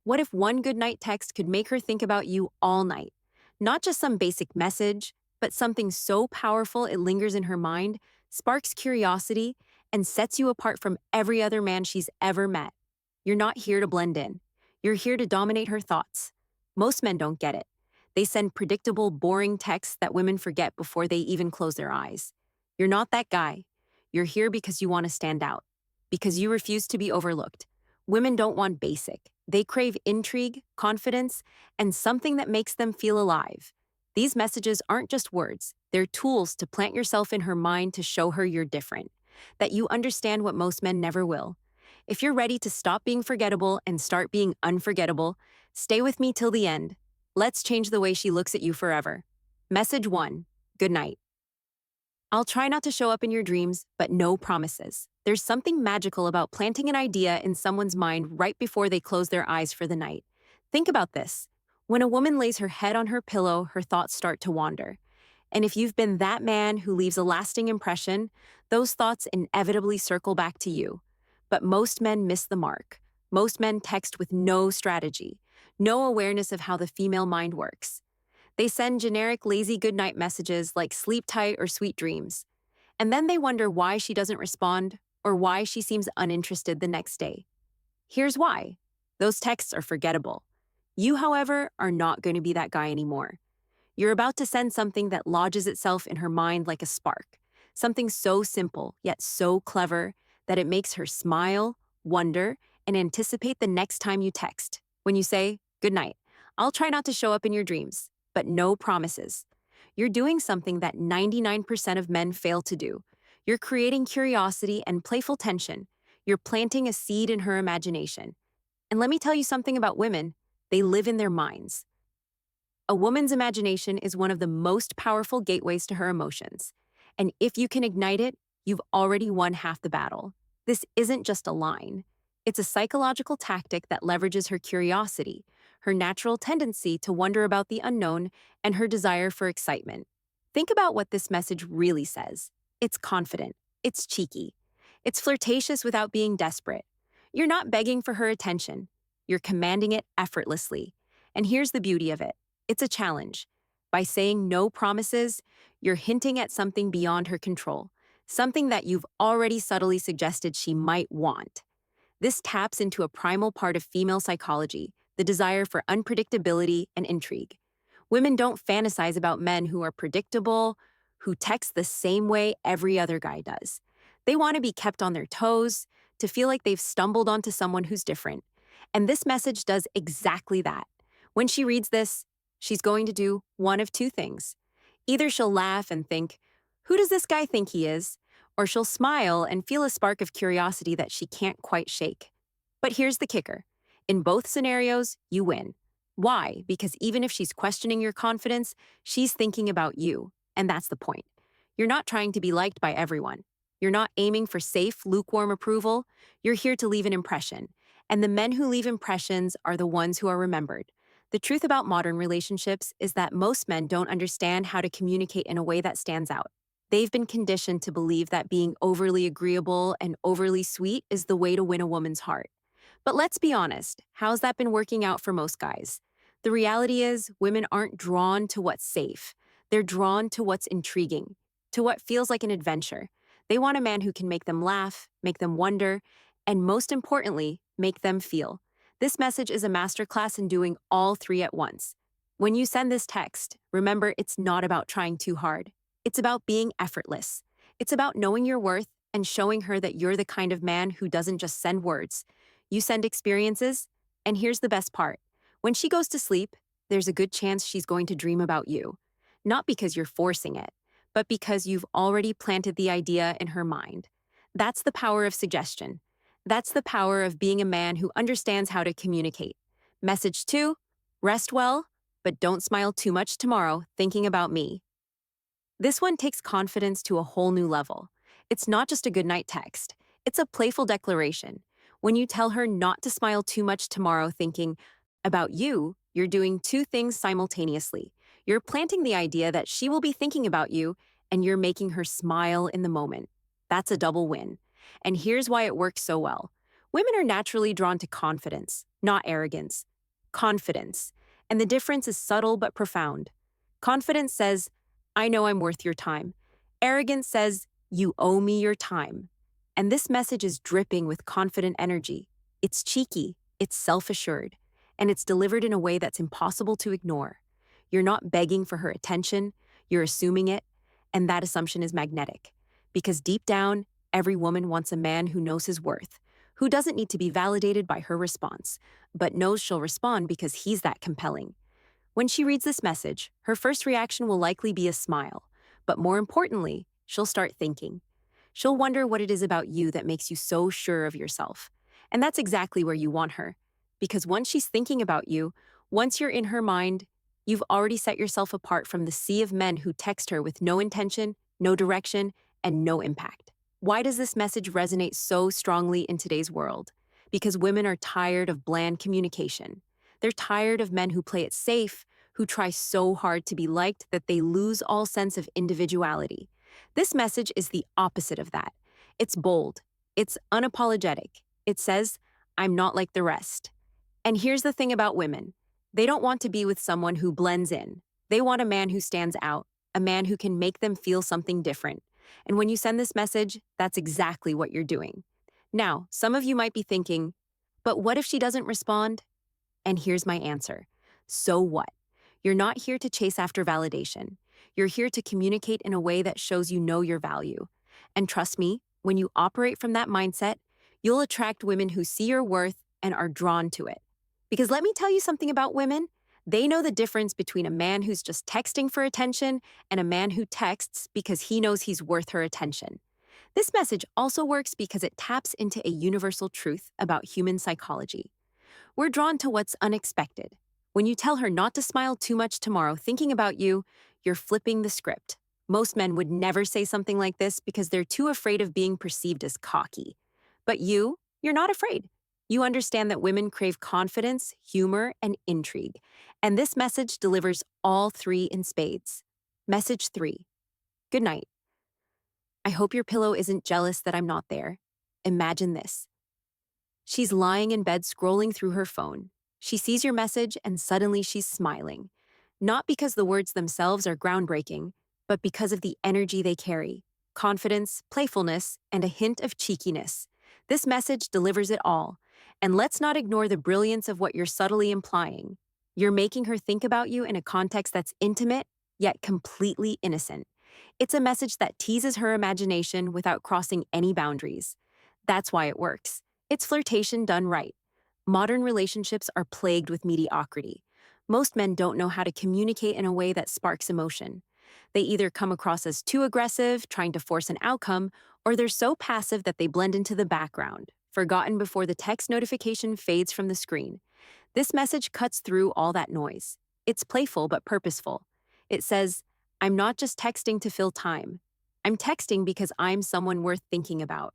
What if one goodnight text could make her think about you all night? Not just some basic message, but something so powerful it lingers in her mind, sparks curiosity, and sets you apart from every other man she's ever met. You're not here to blend in. You're here to dominate her thoughts. Most men don't get it. They send predictable, boring texts that women forget before they even close their eyes. You're not that guy. You're here because you want to stand out, because you refuse to be overlooked. Women don't want basic. They crave intrigue, confidence, and something that makes them feel alive. These messages aren't just words, they're tools to plant yourself in her mind to show her you're different, that you understand what most men never will. If you're ready to stop being forgettable and start being unforgettable, stay with me till the end. Let's change the way she looks at you forever. Message 1. Good night. I'll try not to show up in your dreams, but no promises. There's something magical about planting an idea in someone's mind right before they close their eyes for the night. Think about this. When a woman lays her head on her pillow, her thoughts start to wander. And if you've been that man who leaves a lasting impression, those thoughts inevitably circle back to you. But most men miss the mark. Most men text with no strategy, no awareness of how the female mind works. They send generic lazy goodnight messages like sleep tight or sweet dreams. And then they wonder why she doesn't respond or why she seems uninterested the next day. Here's why. Those texts are forgettable. You, however, are not going to be that guy anymore. You're about to send something that lodges itself in her mind like a spark, something so simple yet so clever that it makes her smile, wonder, and anticipate the next time you text. When you say, "Good night, I'll try not to show up in your dreams," but no promises. You're doing something that 99% of men fail to do. You're creating curiosity and playful tension. You're planting a seed in her imagination. And let me tell you something about women. They live in their minds. A woman's imagination is one of the most powerful gateways to her emotions. And if you can ignite it, you've already won half the battle. This isn't just a line. It's a psychological tactic that leverages her curiosity, her natural tendency to wonder about the unknown, and her desire for excitement. Think about what this message really says. It's confident. It's cheeky. It's flirtatious without being desperate. You're not begging for her attention. You're commanding it effortlessly. And here's the beauty of it. It's a challenge. By saying no promises, you're hinting at something beyond her control, something that you've already subtly suggested she might want. This taps into a primal part of female psychology, the desire for unpredictability and intrigue. Women don't fantasize about men who are predictable, who text the same way every other guy does. They want to be kept on their toes, to feel like they've stumbled onto someone who's different. And this message does exactly that. When she reads this, she's going to do one of two things. Either she'll laugh and think, "Who does this guy think he is?" Or she'll smile and feel a spark of curiosity that she can't quite shake. But here's the kicker. In both scenarios, you win. Why? Because even if she's questioning your confidence, she's thinking about you. And that's the point. You're not trying to be liked by everyone. You're not aiming for safe, lukewarm approval. You're here to leave an impression. And the men who leave impressions are the ones who are remembered. The truth about modern relationships is that most men don't understand how to communicate in a way that stands out. They've been conditioned to believe that being overly agreeable and overly sweet is the way to win a woman's heart. But let's be honest, how's that been working out for most guys? The reality is, women aren't drawn to what's safe. They're drawn to what's intriguing, to what feels like an adventure. They want a man who can make them laugh, make them wonder, and most importantly, make them feel. This message is a masterclass in doing all three at once. When you send this text, remember it's not about trying too hard. It's about being effortless. It's about knowing your worth and showing her that you're the kind of man who doesn't just send words. You send experiences, and here's the best part. When she goes to sleep, there's a good chance she's going to dream about you. Not because you're forcing it, but because you've already planted the idea in her mind. That's the power of suggestion. That's the power of being a man who understands how to communicate. Message 2, rest well, but don't smile too much tomorrow thinking about me. This one takes confidence to a whole new level. It's not just a goodnight text. It's a playful declaration. When you tell her not to smile too much tomorrow thinking about you, you're doing two things simultaneously. You're planting the idea that she will be thinking about you, and you're making her smile in the moment. That's a double win. And here's why it works so well. Women are naturally drawn to confidence, not arrogance. confidence. And the difference is subtle but profound. Confidence says, I know I'm worth your time. Arrogance says, you owe me your time. And this message is dripping with confident energy. It's cheeky, it's self-assured, and it's delivered in a way that's impossible to ignore. You're not begging for her attention, you're assuming it, and that assumption is magnetic. Because deep down, every woman wants a man who knows his worth, who doesn't need to be validated by her response, but knows she'll respond because he's that compelling. When she reads this message, her first reaction will likely be a smile, but more importantly, she'll start thinking. She'll wonder what it is about you that makes you so sure of yourself. And that's exactly where you want her. Because once she's thinking about you, once you're in her mind, you've already set yourself apart from the sea of men who text her with no intention, no direction, and no impact. Why does this message resonate so strongly in today's world? Because women are tired of bland communication. They're tired of men who play it safe, who try so hard to be liked that they lose all sense of individuality. This message is the opposite of that. It's bold. It's unapologetic. It says, I'm not like the rest. And here's the thing about women. They don't want to be with someone who blends in. They want a man who stands out, a man who can make them feel something different. And when you send this message, that's exactly what you're doing. Now, some of you might be thinking, but what if she doesn't respond? And here's my answer. So what? You're not here to chase after validation. You're here to communicate in a way that shows you know your value. And trust me, when you operate from that mindset, you'll attract women who see your worth and are drawn to it. Because let me tell you something about women. They know the difference between a man who's just texting for attention and a man who texts because he knows he's worth her attention. This message also works because it taps into a universal truth about human psychology. We're drawn to what's unexpected. When you tell her not to smile too much tomorrow thinking about you, you're flipping the script. Most men would never say something like this because they're too afraid of being perceived as cocky. But you're not afraid. You understand that women crave confidence, humor, and intrigue. And this message delivers all three in spades. Message 3. Good night. I hope your pillow isn't jealous that I'm not there. Imagine this. She's lying in bed scrolling through her phone. She sees your message and suddenly she's smiling. Not because the words themselves are groundbreaking, but because of the energy they carry. Confidence, playfulness, and a hint of cheekiness. This message delivers it all. And let's not ignore the brilliance of what you're subtly implying. You're making her think about you in a context that's intimate, yet completely innocent. It's a message that teases her imagination without crossing any boundaries. That's why it works. It's flirtation done right. Modern relationships are plagued with mediocrity. Most men don't know how to communicate in a way that sparks emotion. They either come across as too aggressive, trying to force an outcome, or they're so passive that they blend into the background, forgotten before the text notification fades from the screen. This message cuts through all that noise. It's playful but purposeful. It says, I'm not just texting to fill time. I'm texting because I'm someone worth thinking about.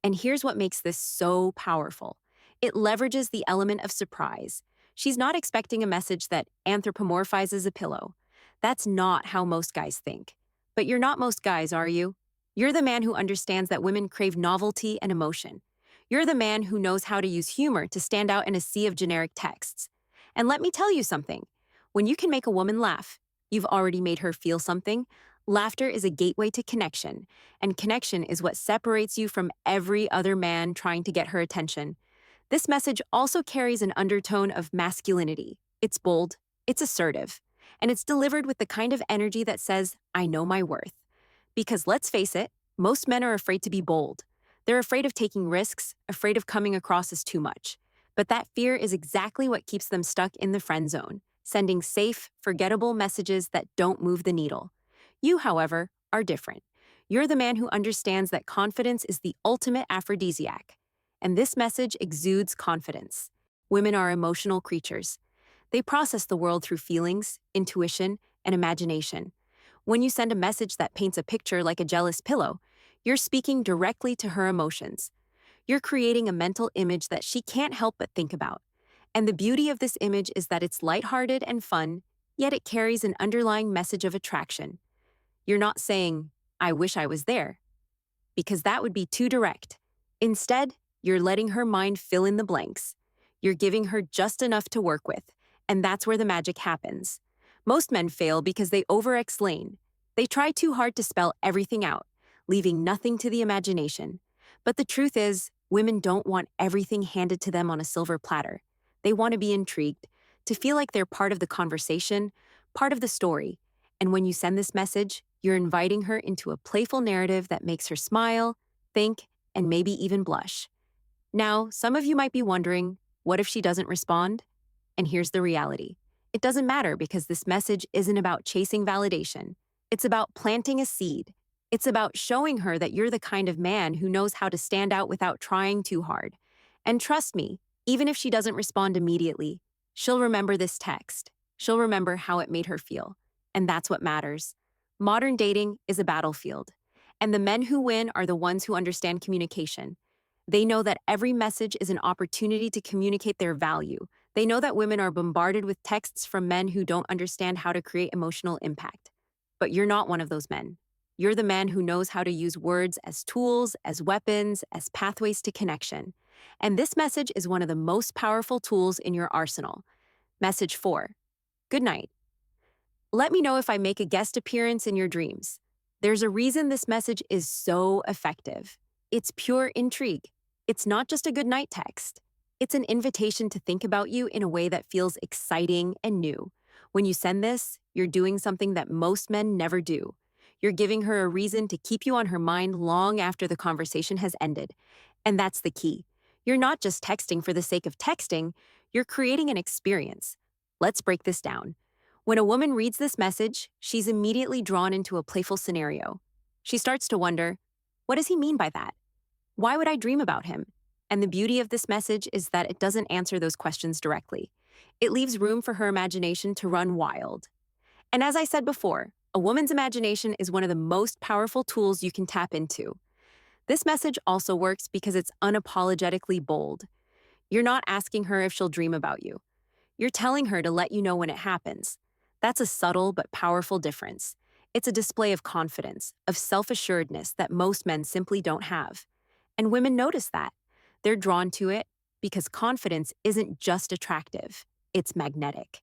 And here's what makes this so powerful. It leverages the element of surprise. She's not expecting a message that anthropomorphizes a pillow. That's not how most guys think. But you're not most guys, are you? You're the man who understands that women crave novelty and emotion. You're the man who knows how to use humor to stand out in a sea of generic texts. And let me tell you something. When you can make a woman laugh, you've already made her feel something. Laughter is a gateway to connection, and connection is what separates you from every other man trying to get her attention. This message also carries an undertone of masculinity. It's bold, it's assertive, and it's delivered with the kind of energy that says, I know my worth. Because let's face it, most men are afraid to be bold. They're afraid of taking risks, afraid of coming across as too much. But that fear is exactly what keeps them stuck in the friend zone, sending safe, forgettable messages that don't move the needle. You, however, are different. You're the man who understands that confidence is the ultimate aphrodisiac. And this message exudes confidence. Women are emotional creatures. They process the world through feelings, intuition, and imagination. When you send a message that paints a picture like a jealous pillow, you're speaking directly to her emotions. You're creating a mental image that she can't help but think about. And the beauty of this image is that it's lighthearted and fun, yet it carries an underlying message of attraction. You're not saying, I wish I was there, because that would be too direct. Instead, you're letting her mind fill in the blanks. You're giving her just enough to work with, And that's where the magic happens. Most men fail because they over-explain. They try too hard to spell everything out, leaving nothing to the imagination. But the truth is, women don't want everything handed to them on a silver platter. They want to be intrigued, to feel like they're part of the conversation, part of the story. And when you send this message, you're inviting her into a playful narrative that makes her smile, think, and maybe even blush. Now, some of you might be wondering, what if she doesn't respond? And here's the reality. It doesn't matter because this message isn't about chasing validation. It's about planting a seed. It's about showing her that you're the kind of man who knows how to stand out without trying too hard. And trust me, even if she doesn't respond immediately, she'll remember this text. She'll remember how it made her feel. And that's what matters. Modern dating is a battlefield. And the men who win are the ones who understand communication. They know that every message is an opportunity to communicate their value. They know that women are bombarded with texts from men who don't understand how to create emotional impact. But you're not one of those men. You're the man who knows how to use words as tools, as weapons, as pathways to connection. And this message is one of the most powerful tools in your arsenal. Message 4. Good night. Let me know if I make a guest appearance in your dreams. There's a reason this message is so effective. It's pure intrigue. It's not just a good night text. It's an invitation to think about you in a way that feels exciting and new. When you send this, you're doing something that most men never do. You're giving her a reason to keep you on her mind long after the conversation has ended. And that's the key. You're not just texting for the sake of texting, you're creating an experience. Let's break this down. When a woman reads this message, she's immediately drawn into a playful scenario. She starts to wonder, what does he mean by that? Why would I dream about him? And the beauty of this message is that it doesn't answer those questions directly. It leaves room for her imagination to run wild. And as I said before, a woman's imagination is one of the most powerful tools you can tap into. This message also works because it's unapologetically bold. You're not asking her if she'll dream about you. You're telling her to let you know when it happens. That's a subtle but powerful difference. It's a display of confidence, of self-assuredness that most men simply don't have. And women notice that. They're drawn to it because confidence isn't just attractive, it's magnetic.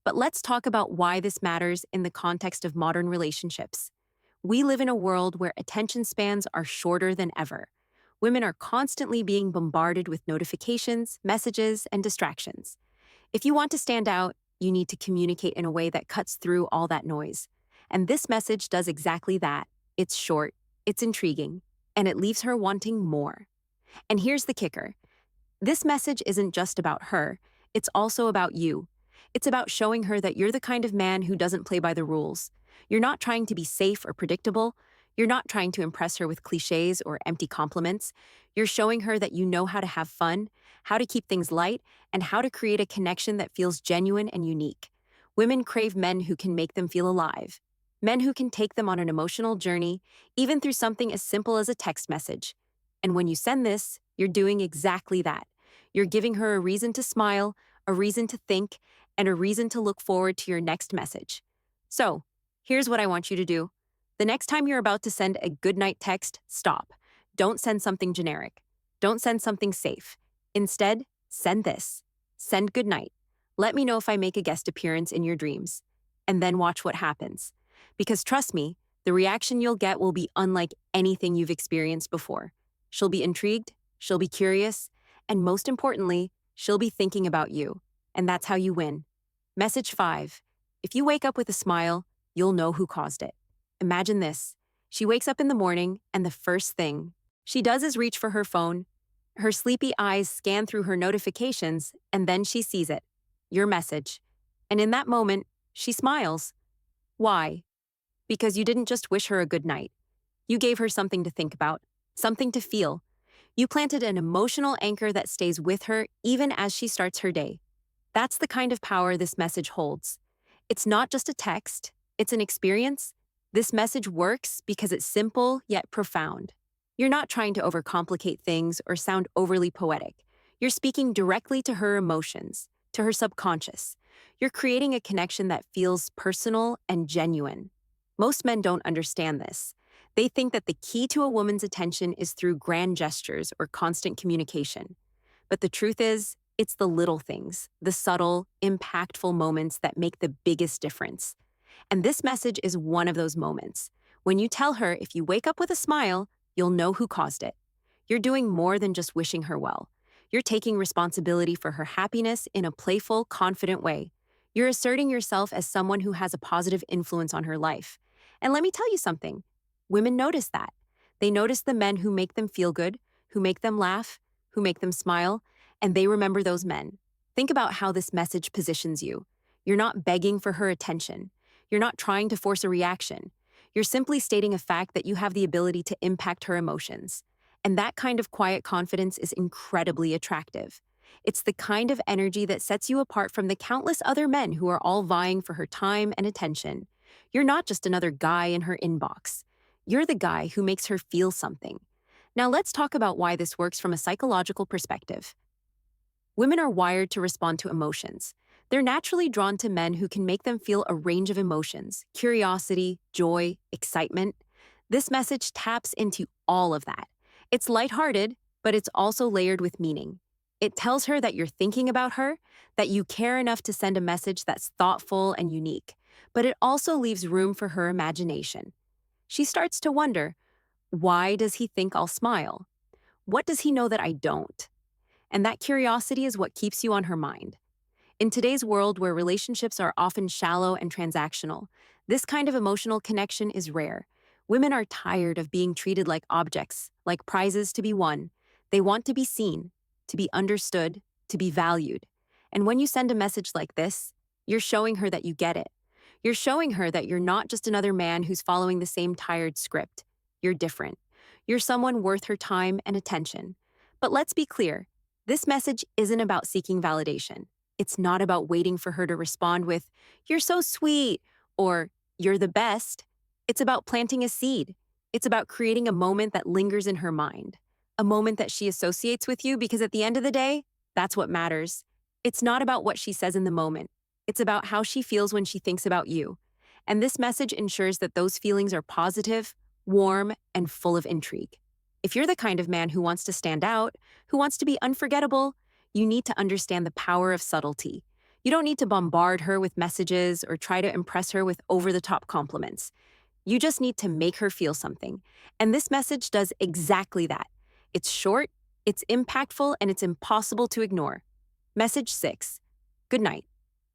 But let's talk about why this matters in the context of modern relationships. We live in a world where attention spans are shorter than ever. Women are constantly being bombarded with notifications, messages, and distractions. If you want to stand out, you need to communicate in a way that cuts through all that noise. And this message does exactly that. It's short, it's intriguing, and it leaves her wanting more. And here's the kicker. This message isn't just about her, it's also about you. It's about showing her that you're the kind of man who doesn't play by the rules. You're not trying to be safe or predictable. You're not trying to impress her with cliches or empty compliments. You're showing her that you know how to have fun, how to keep things light, and how to create a connection that feels genuine and unique. Women crave men who can make them feel alive. Men who can take them on an emotional journey, even through something as simple as a text message. And when you send this, you're doing exactly that. You're giving her a reason to smile, a reason to think, and a reason to look forward to your next message. So, here's what I want you to do. The next time you're about to send a goodnight text, stop. Don't send something generic. Don't send something safe. Instead, send this. Send goodnight. Let me know if I make a guest appearance in your dreams. And then watch what happens. Because trust me, the reaction you'll get will be unlike anything you've experienced before. She'll be intrigued, she'll be curious, and most importantly, she'll be thinking about you. And that's how you win. Message 5. If you wake up with a smile, you'll know who caused it. Imagine this. She wakes up in the morning, and the first thing she does is reach for her phone. Her sleepy eyes scan through her notifications, and then she sees it. Your message. And in that moment, she smiles. Why? Because you didn't just wish her a good night. You gave her something to think about, something to feel. You planted an emotional anchor that stays with her even as she starts her day. That's the kind of power this message holds. It's not just a text, it's an experience. This message works because it's simple yet profound. You're not trying to overcomplicate things or sound overly poetic. You're speaking directly to her emotions, to her subconscious. You're creating a connection that feels personal and genuine. Most men don't understand this. They think that the key to a woman's attention is through grand gestures or constant communication. But the truth is, It's the little things, the subtle, impactful moments that make the biggest difference. And this message is one of those moments. When you tell her if you wake up with a smile, you'll know who caused it. You're doing more than just wishing her well. You're taking responsibility for her happiness in a playful, confident way. You're asserting yourself as someone who has a positive influence on her life. And let me tell you something, women notice that. They notice the men who make them feel good, who make them laugh, who make them smile, and they remember those men. Think about how this message positions you. You're not begging for her attention. You're not trying to force a reaction. You're simply stating a fact that you have the ability to impact her emotions. And that kind of quiet confidence is incredibly attractive. It's the kind of energy that sets you apart from the countless other men who are all vying for her time and attention. You're not just another guy in her inbox. You're the guy who makes her feel something. Now let's talk about why this works from a psychological perspective. Women are wired to respond to emotions. They're naturally drawn to men who can make them feel a range of emotions: curiosity, joy, excitement. This message taps into all of that. It's lighthearted, but it's also layered with meaning. It tells her that you're thinking about her, that you care enough to send a message that's thoughtful and unique, but it also leaves room for her imagination. She starts to wonder, why does he think I'll smile? What does he know that I don't? And that curiosity is what keeps you on her mind. In today's world where relationships are often shallow and transactional, this kind of emotional connection is rare. Women are tired of being treated like objects, like prizes to be won. They want to be seen, to be understood, to be valued. And when you send a message like this, you're showing her that you get it. You're showing her that you're not just another man who's following the same tired script. You're different. You're someone worth her time and attention. But let's be clear, this message isn't about seeking validation. It's not about waiting for her to respond with, "You're so sweet," or "You're the best." It's about planting a seed. It's about creating a moment that lingers in her mind, a moment that she associates with you, because at the end of the day, that's what matters. It's not about what she says in the moment. It's about how she feels when she thinks about you. And this message ensures that those feelings are positive, warm, and full of intrigue. If you're the kind of man who wants to stand out, who wants to be unforgettable, you need to understand the power of subtlety. You don't need to bombard her with messages or try to impress her with over-the-top compliments. You just need to make her feel something. And this message does exactly that. It's short, it's impactful, and it's impossible to ignore. Message 6. Good night.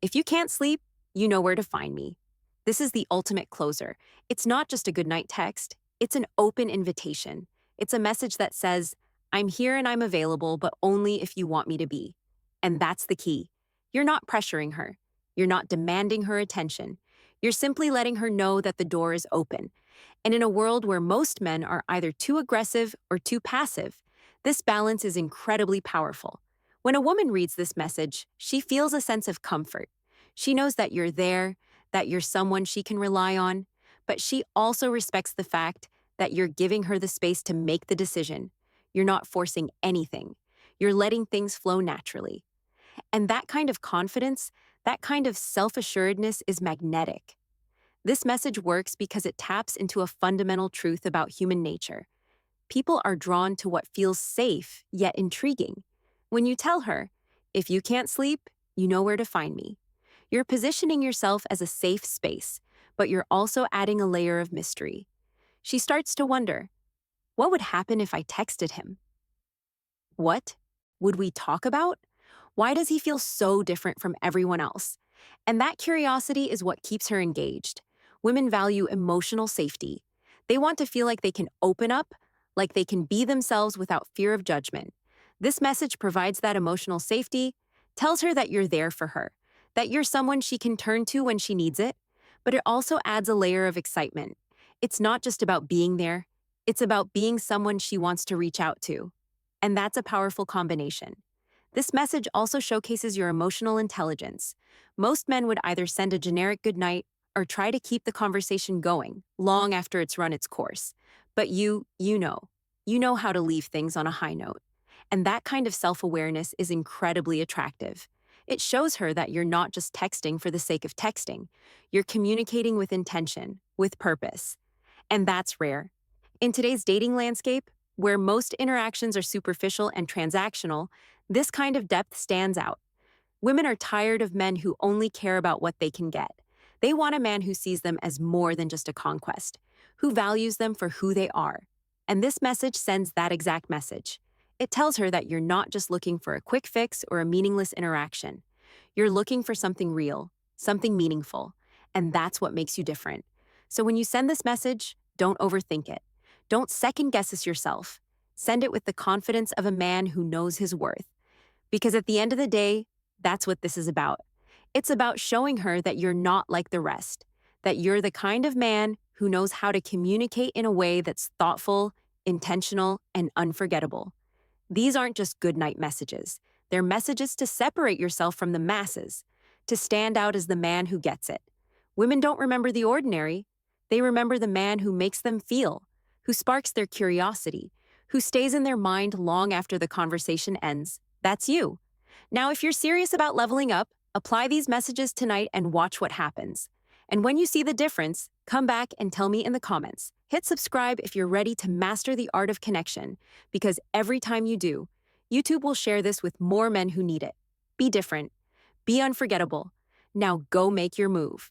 If you can't sleep, you know where to find me. This is the ultimate closer. It's not just a goodnight text, it's an open invitation. It's a message that says, I'm here and I'm available, but only if you want me to be. And that's the key. You're not pressuring her. You're not demanding her attention. You're simply letting her know that the door is open. And in a world where most men are either too aggressive or too passive, this balance is incredibly powerful. When a woman reads this message, she feels a sense of comfort. She knows that you're there, that you're someone she can rely on, but she also respects the fact that you're giving her the space to make the decision. You're not forcing anything. You're letting things flow naturally. And that kind of confidence, that kind of self-assuredness is magnetic. This message works because it taps into a fundamental truth about human nature. People are drawn to what feels safe yet intriguing. When you tell her, if you can't sleep, you know where to find me. You're positioning yourself as a safe space, but you're also adding a layer of mystery. She starts to wonder, what would happen if I texted him? What would we talk about? Why does he feel so different from everyone else? And that curiosity is what keeps her engaged. Women value emotional safety. They want to feel like they can open up, like they can be themselves without fear of judgment. This message provides that emotional safety, tells her that you're there for her, that you're someone she can turn to when she needs it, but it also adds a layer of excitement. It's not just about being there, it's about being someone she wants to reach out to. And that's a powerful combination. This message also showcases your emotional intelligence. Most men would either send a generic goodnight or try to keep the conversation going long after it's run its course. But you know how to leave things on a high note. And that kind of self-awareness is incredibly attractive. It shows her that you're not just texting for the sake of texting. You're communicating with intention, with purpose. And that's rare. In today's dating landscape, where most interactions are superficial and transactional, This kind of depth stands out. Women are tired of men who only care about what they can get. They want a man who sees them as more than just a conquest, who values them for who they are. And this message sends that exact message. It tells her that you're not just looking for a quick fix or a meaningless interaction. You're looking for something real, something meaningful, and that's what makes you different. So when you send this message, don't overthink it. Don't second guess this yourself. Send it with the confidence of a man who knows his worth. Because at the end of the day, that's what this is about. It's about showing her that you're not like the rest, that you're the kind of man who knows how to communicate in a way that's thoughtful, intentional, and unforgettable. These aren't just goodnight messages. They're messages to separate yourself from the masses, to stand out as the man who gets it. Women don't remember the ordinary. They remember the man who makes them feel, who sparks their curiosity, who stays in their mind long after the conversation ends. That's you. Now, if you're serious about leveling up, apply these messages tonight and watch what happens. And when you see the difference, come back and tell me in the comments. Hit subscribe if you're ready to master the art of connection, because every time you do, YouTube will share this with more men who need it. Be different. Be unforgettable. Now go make your move.